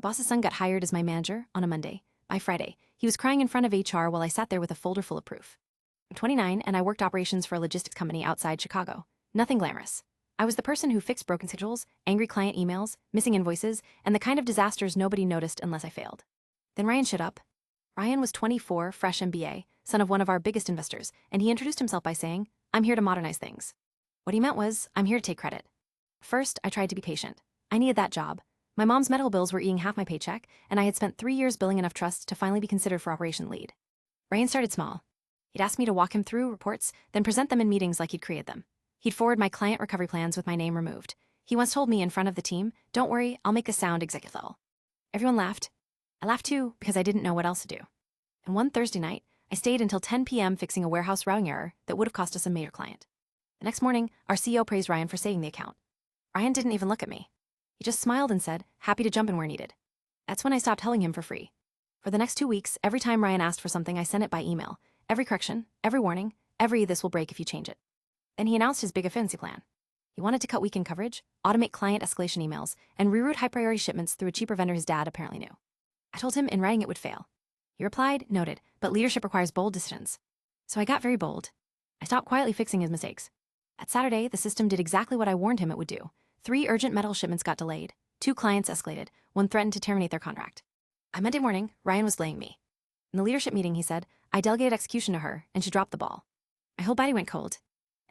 boss's son got hired as my manager on a Monday. By Friday, he was crying in front of HR while I sat there with a folder full of proof. I'm 29 and I worked operations for a logistics company outside Chicago. Nothing glamorous. I was the person who fixed broken schedules, angry client emails, missing invoices, and the kind of disasters nobody noticed unless I failed. Then Ryan showed up. Ryan was 24, fresh MBA, son of one of our biggest investors, and he introduced himself by saying, "I'm here to modernize things." What he meant was, "I'm here to take credit." First, I tried to be patient. I needed that job. My mom's medical bills were eating half my paycheck, and I had spent 3 years building enough trust to finally be considered for operation lead. Ryan started small. He'd ask me to walk him through reports, then present them in meetings like he'd created them. He'd forward my client recovery plans with my name removed. He once told me in front of the team, "Don't worry, I'll make this sound executive level." Everyone laughed. I laughed too because I didn't know what else to do. And one Thursday night, I stayed until 10 p.m. fixing a warehouse routing error that would have cost us a major client. The next morning, our CEO praised Ryan for saving the account. Ryan didn't even look at me. He just smiled and said, "Happy to jump in where needed." That's when I stopped telling him for free. For the next 2 weeks, every time Ryan asked for something, I sent it by email. Every correction, every warning, every "this will break if you change it." Then he announced his big efficiency plan. He wanted to cut weekend coverage, automate client escalation emails, and reroute high-priority shipments through a cheaper vendor his dad apparently knew. I told him in writing it would fail. He replied, "Noted, but leadership requires bold decisions." So I got very bold. I stopped quietly fixing his mistakes. At Saturday, the system did exactly what I warned him it would do. 3 urgent metal shipments got delayed, 2 clients escalated, 1 threatened to terminate their contract. On Monday morning, Ryan was blaming me. In the leadership meeting, he said, "I delegated execution to her, and she dropped the ball." My whole body went cold.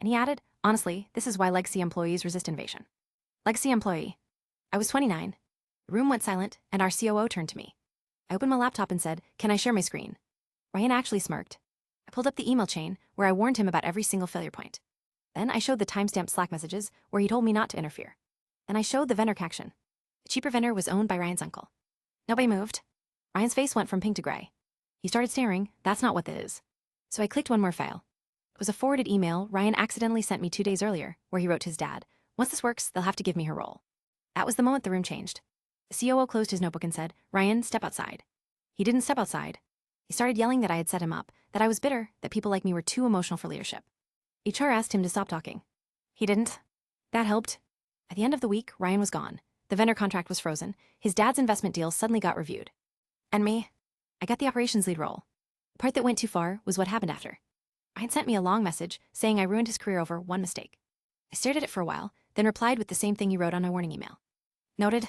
And he added, "Honestly, this is why legacy employees resist innovation." Legacy employee. I was 29. The room went silent, and our COO turned to me. I opened my laptop and said, "Can I share my screen?" Ryan actually smirked. I pulled up the email chain where I warned him about every single failure point. Then I showed the timestamped Slack messages where he told me not to interfere. Then I showed the vendor connection. The cheaper vendor was owned by Ryan's uncle. Nobody moved. Ryan's face went from pink to gray. He started staring. That's not what this is. So I clicked one more file. It was a forwarded email Ryan accidentally sent me 2 days earlier, where he wrote to his dad, "Once this works, they'll have to give me her role." That was the moment the room changed. The COO closed his notebook and said, "Ryan, step outside." He didn't step outside. He started yelling that I had set him up, that I was bitter, that people like me were too emotional for leadership. HR asked him to stop talking. He didn't. That helped. At the end of the week, Ryan was gone. The vendor contract was frozen. His dad's investment deal suddenly got reviewed. And me? I got the operations lead role. The part that went too far was what happened after. Ryan sent me a long message saying I ruined his career over one mistake. I stared at it for a while, then replied with the same thing he wrote on my warning email. Noted,